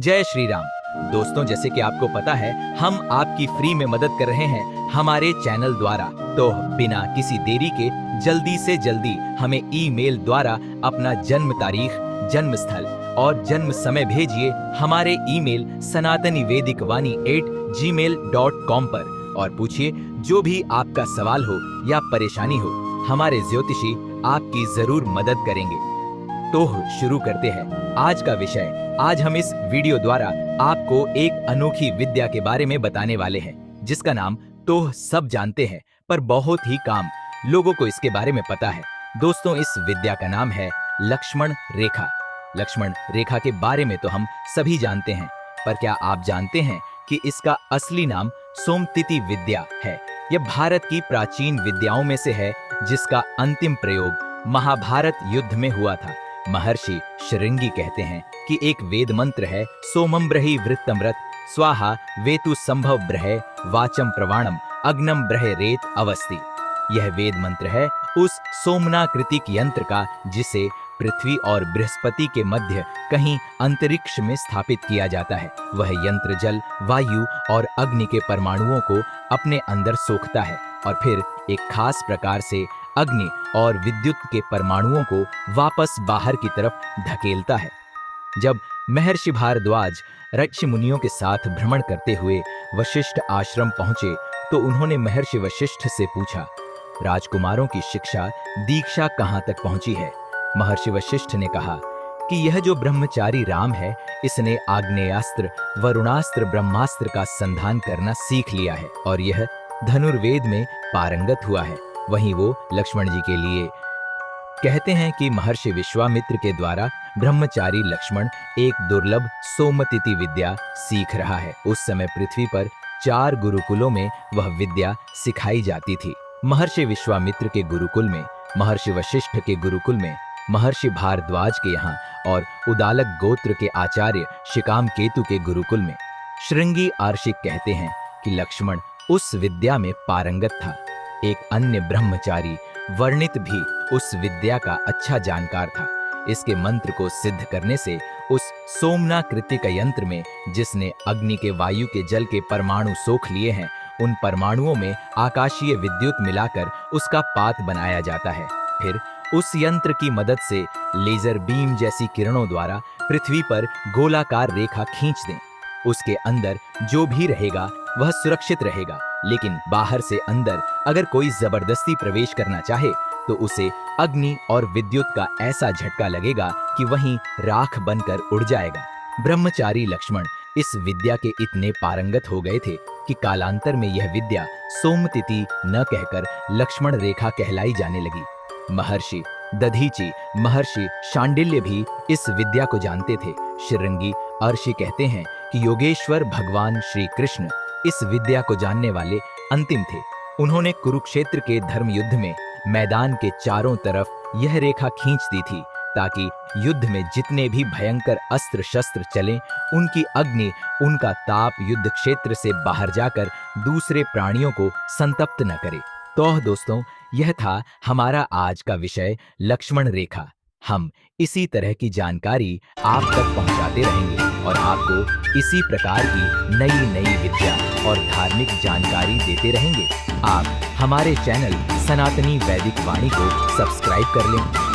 जय श्री राम। दोस्तों, जैसे कि आपको पता है, हम आपकी फ्री में मदद कर रहे हैं हमारे चैनल द्वारा। तो बिना किसी देरी के जल्दी से जल्दी हमें ईमेल द्वारा अपना जन्म तारीख, जन्म स्थल और जन्म समय भेजिए हमारे ईमेल sanatanivedikvani@gmail.com पर और पूछिए जो भी आपका सवाल हो या परेशानी हो। हमारे ज्योतिषी आपकी जरूर मदद करेंगे। तो शुरू करते हैं आज का विषय। आज हम इस वीडियो द्वारा आपको एक अनोखी विद्या के बारे में बताने वाले हैं, जिसका नाम तो सब जानते हैं, पर बहुत ही कम लोगों को इसके बारे में पता है। दोस्तों, इस विद्या का नाम है लक्ष्मण रेखा। लक्ष्मण रेखा के बारे में तो हम सभी जानते हैं, पर क्या आप जानते हैं कि इसका असली नाम सोमतिथि विद्या है। यह भारत की प्राचीन विद्याओं में से है, जिसका अंतिम प्रयोग महाभारत युद्ध में हुआ था। महर्षि श्रृंगी कहते हैं कि एक वेद मंत्र है, सोमम ब्रहि वृत्तमृत स्वाहा वेतु संभव ब्रहे वाचम प्रवाणम अग्नम ब्रहे रेत अवस्थि। यह वेद मंत्र है उस सोमनाकृतिक यंत्र का, जिसे पृथ्वी और बृहस्पति के मध्य कहीं अंतरिक्ष में स्थापित किया जाता है। वह यंत्र जल, वायु और अग्नि के परमाणुओं को अपने अंदर सोखता है और फिर एक खास प्रकार से अग्नि और विद्युत के परमाणुओं को वापस बाहर की तरफ धकेलता है। जब महर्षि भारद्वाज ऋषि मुनियों के साथ भ्रमण करते हुए वशिष्ठ आश्रम पहुंचे तो उन्होंने महर्षि वशिष्ठ से पूछा, राजकुमारों की शिक्षा दीक्षा कहां तक पहुंची है। महर्षि वशिष्ठ ने कहा कि यह जो ब्रह्मचारी राम है, इसने आग्नेयास्त्र, वरुणास्त्र, ब्रह्मास्त्र का संधान करना सीख लिया है और यह धनुर्वेद में पारंगत हुआ है। वहीं वो लक्ष्मण जी के लिए कहते हैं कि महर्षि विश्वामित्र के द्वारा ब्रह्मचारी लक्ष्मण एक दुर्लभ सोमतिथि विद्या सीख रहा है। उस समय पृथ्वी पर 4 गुरुकुलों में वह विद्या सिखाई जाती थी। महर्षि विश्वामित्र के गुरुकुल में, महर्षि वशिष्ठ के गुरुकुल में, महर्षि भारद्वाज के यहाँ और उदालक गोत्र के आचार्य शिकाम केतु के गुरुकुल में। श्रृंगी आर्षिक कहते हैं कि लक्ष्मण उस विद्या में पारंगत था। एक अन्य ब्रह्मचारी वर्णित भी उस विद्या का अच्छा जानकार था। इसके मंत्र को सिद्ध करने से उस सोमनाकृतिक यंत्र में, जिसने अग्नि के, वायु के, जल के परमाणु सोख लिए हैं, उन परमाणुओं में आकाशीय विद्युत मिलाकर उसका पात बनाया जाता है। फिर उस यंत्र की मदद से लेजर बीम जैसी किरणों द्वारा पृथ्वी पर गोलाकार रेखा खींच दें। उसके अंदर जो भी रहेगा वह सुरक्षित रहेगा, लेकिन बाहर से अंदर अगर कोई जबरदस्ती प्रवेश करना चाहे तो उसे अग्नि और विद्युत का ऐसा झटका लगेगा कि वहीं राख बनकर उड़ जाएगा। ब्रह्मचारी लक्ष्मण इस विद्या के इतने पारंगत हो गए थे कि कालांतर में यह विद्या सोमतिथि न कहकर लक्ष्मण रेखा कहलाई जाने लगी। महर्षि दधीची, महर्षि शांडिल्य भी इस विद्या को जानते थे। श्रृंगी अर्षि कहते हैं कि योगेश्वर भगवान श्री कृष्ण इस विद्या को जानने वाले अंतिम थे। उन्होंने कुरुक्षेत्र के धर्म युद्ध में मैदान के चारों तरफ यह रेखा खींच दी थी, ताकि युद्ध में जितने भी भयंकर अस्त्र शस्त्र चलें, उनकी अग्नि, उनका ताप युद्ध क्षेत्र से बाहर जाकर दूसरे प्राणियों को संतप्त न करे। तो दोस्तों, यह था हमारा आज का विषय लक्ष्मण रेखा। हम इसी तरह की जानकारी आप तक पहुंचाते रहेंगे और आपको इसी प्रकार की नई नई विद्या और धार्मिक जानकारी देते रहेंगे। आप हमारे चैनल सनातनी वैदिक वाणी को सब्सक्राइब कर लें।